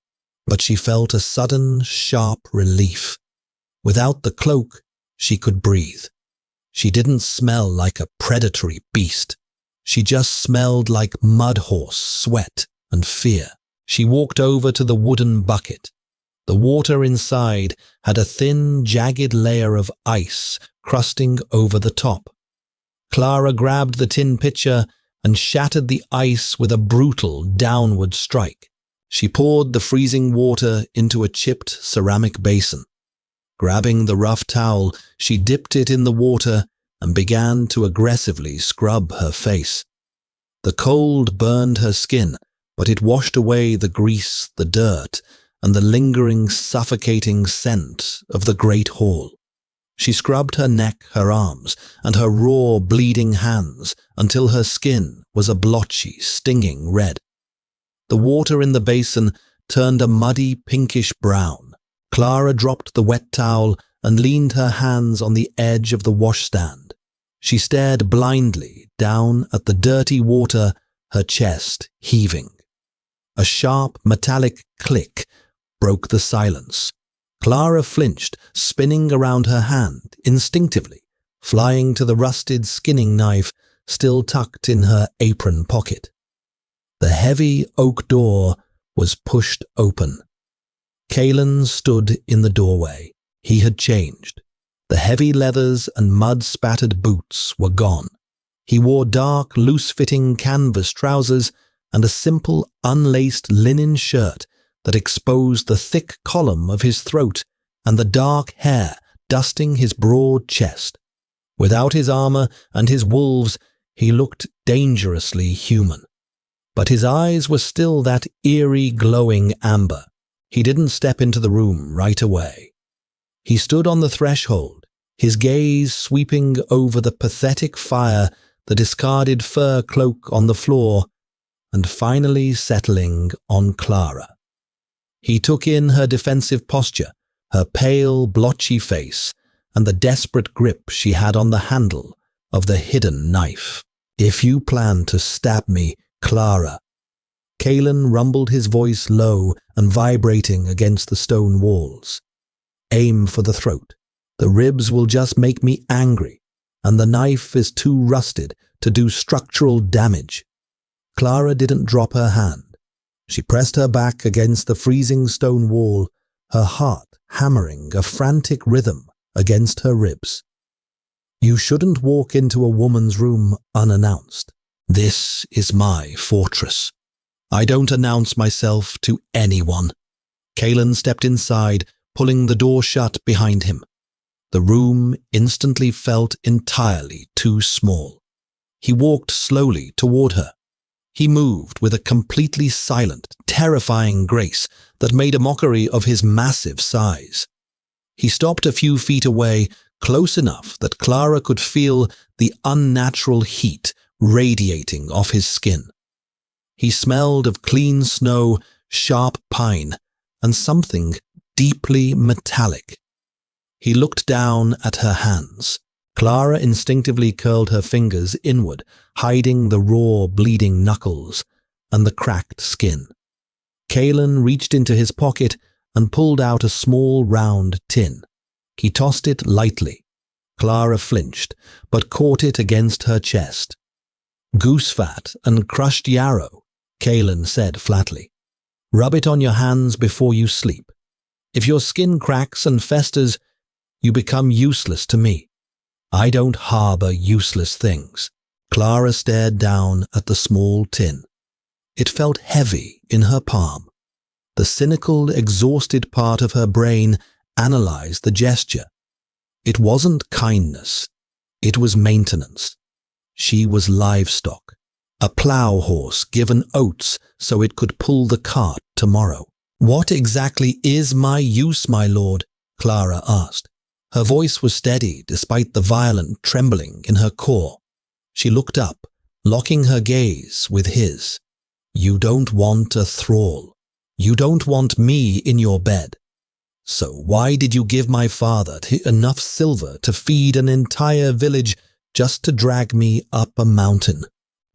But she felt a sudden, sharp relief. Without the cloak, she could breathe. She didn't smell like a predatory beast. She just smelled like mud horse, sweat, and fear. She walked over to the wooden bucket. The water inside had a thin, jagged layer of ice crusting over the top. Clara grabbed the tin pitcher and shattered the ice with a brutal downward strike. She poured the freezing water into a chipped ceramic basin. Grabbing the rough towel, she dipped it in the water and began to aggressively scrub her face. The cold burned her skin, but it washed away the grease, the dirt, and the lingering, suffocating scent of the great hall. She scrubbed her neck, her arms, and her raw, bleeding hands until her skin was a blotchy, stinging red. The water in the basin turned a muddy, pinkish brown. Clara dropped the wet towel and leaned her hands on the edge of the washstand. She stared blindly down at the dirty water, her chest heaving. A sharp, metallic click broke the silence. Clara flinched, spinning around her hand instinctively, flying to the rusted skinning knife still tucked in her apron pocket. The heavy oak door was pushed open. Kalen stood in the doorway. He had changed. The heavy leathers and mud-spattered boots were gone. He wore dark, loose-fitting canvas trousers and a simple, unlaced linen shirt that exposed the thick column of his throat and the dark hair dusting his broad chest. Without his armor and his wolves, he looked dangerously human. But his eyes were still that eerie, glowing amber. He didn't step into the room right away. He stood on the threshold, his gaze sweeping over the pathetic fire, the discarded fur cloak on the floor, and finally settling on Clara. He took in her defensive posture, her pale, blotchy face, and the desperate grip she had on the handle of the hidden knife. "If you plan to stab me, Clara," Kalen rumbled, his voice low and vibrating against the stone walls. "Aim for the throat. The ribs will just make me angry, and the knife is too rusted to do structural damage." Clara didn't drop her hand. She pressed her back against the freezing stone wall, her heart hammering a frantic rhythm against her ribs. "You shouldn't walk into a woman's room unannounced. This is my fortress. I don't announce myself to anyone." Kalen stepped inside, pulling the door shut behind him. The room instantly felt entirely too small. He walked slowly toward her. He moved with a completely silent, terrifying grace that made a mockery of his massive size. He stopped a few feet away, close enough that Clara could feel the unnatural heat radiating off his skin. He smelled of clean snow, sharp pine, and something deeply metallic. He looked down at her hands. Clara instinctively curled her fingers inward, hiding the raw, bleeding knuckles and the cracked skin. Kalen reached into his pocket and pulled out a small, round tin. He tossed it lightly. Clara flinched, but caught it against her chest. "Goose fat and crushed yarrow," Kalen said flatly. "Rub it on your hands before you sleep. If your skin cracks and festers, you become useless to me. I don't harbor useless things." Clara stared down at the small tin. It felt heavy in her palm. The cynical, exhausted part of her brain analyzed the gesture. It wasn't kindness. It was maintenance. She was livestock, a plow horse given oats so it could pull the cart tomorrow. "What exactly is my use, my lord?" Clara asked. Her voice was steady despite the violent trembling in her core. She looked up, locking her gaze with his. "You don't want a thrall. You don't want me in your bed. So why did you give my father enough silver to feed an entire village just to drag me up a mountain?"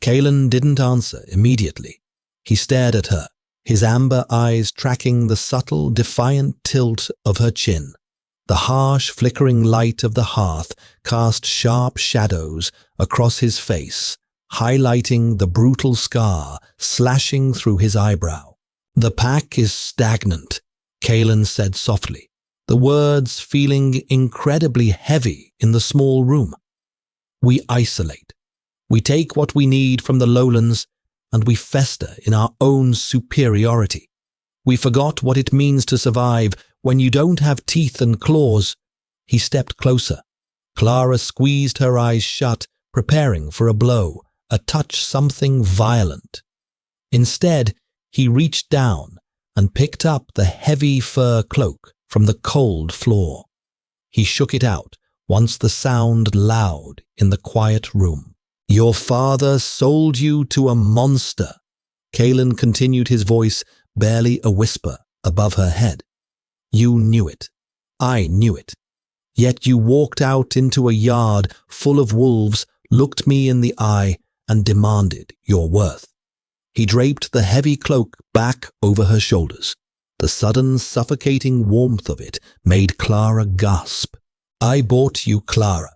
Kalen didn't answer immediately. He stared at her, his amber eyes tracking the subtle, defiant tilt of her chin. The harsh, flickering light of the hearth cast sharp shadows across his face, highlighting the brutal scar slashing through his eyebrow. "The pack is stagnant," Kalen said softly, the words feeling incredibly heavy in the small room. "We isolate. We take what we need from the lowlands, and we fester in our own superiority. We forgot what it means to survive when you don't have teeth and claws." He stepped closer. Clara squeezed her eyes shut, preparing for a blow, a touch something violent. Instead, he reached down and picked up the heavy fur cloak from the cold floor. He shook it out once the sound loud in the quiet room. "Your father sold you to a monster." Kalen continued, his voice barely a whisper above her head. "You knew it. I knew it. Yet you walked out into a yard full of wolves, looked me in the eye, and demanded your worth." He draped the heavy cloak back over her shoulders. The sudden suffocating warmth of it made Clara gasp. "I bought you, Clara,"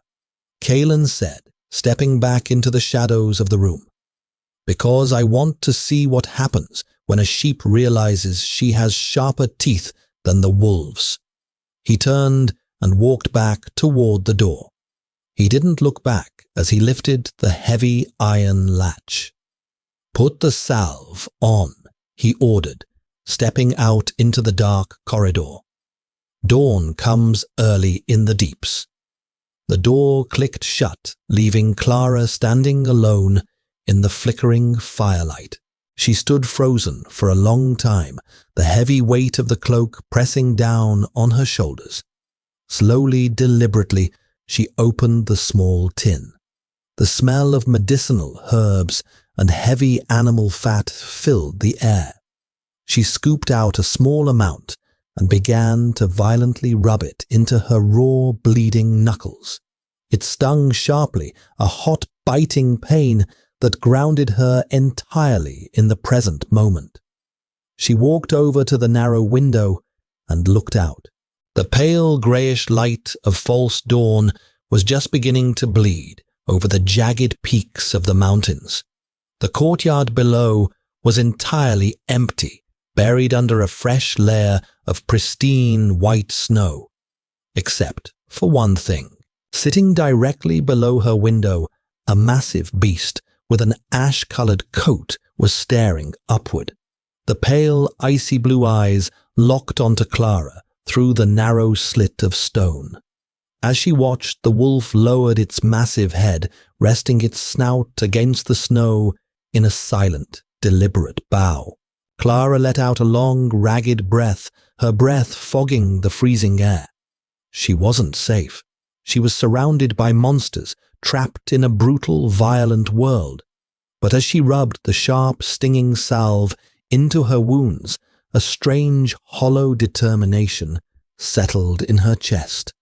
Kalen said, stepping back into the shadows of the room, "because I want to see what happens when a sheep realizes she has sharper teeth than the wolves." He turned and walked back toward the door. He didn't look back as he lifted the heavy iron latch. "Put the salve on," he ordered, stepping out into the dark corridor. "Dawn comes early in the deeps." The door clicked shut, leaving Clara standing alone in the flickering firelight. She stood frozen for a long time, the heavy weight of the cloak pressing down on her shoulders. Slowly, deliberately, she opened the small tin. The smell of medicinal herbs and heavy animal fat filled the air. She scooped out a small amount and began to violently rub it into her raw, bleeding knuckles. It stung sharply, a hot, biting pain that grounded her entirely in the present moment. She walked over to the narrow window and looked out. The pale greyish light of false dawn was just beginning to bleed over the jagged peaks of the mountains. The courtyard below was entirely empty, buried under a fresh layer of pristine white snow. Except for one thing. Sitting directly below her window, a massive beast with an ash-colored coat was staring upward. The pale, icy blue eyes locked onto Clara through the narrow slit of stone. As she watched, the wolf lowered its massive head, resting its snout against the snow in a silent, deliberate bow. Clara let out a long, ragged breath, her breath fogging the freezing air. She wasn't safe. She was surrounded by monsters, trapped in a brutal, violent world. But as she rubbed the sharp, stinging salve into her wounds, a strange, hollow determination settled in her chest.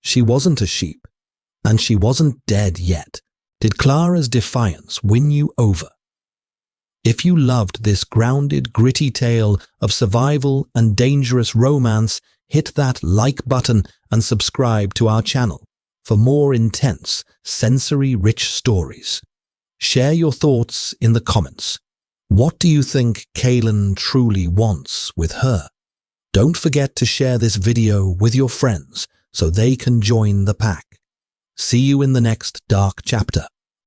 She wasn't a sheep, and she wasn't dead yet. Did Clara's defiance win you over? If you loved this grounded, gritty tale of survival and dangerous romance, hit that like button and subscribe to our channel for more intense, sensory-rich stories. Share your thoughts in the comments. What do you think Kalen truly wants with her? Don't forget to share this video with your friends so they can join the pack. See you in the next dark chapter.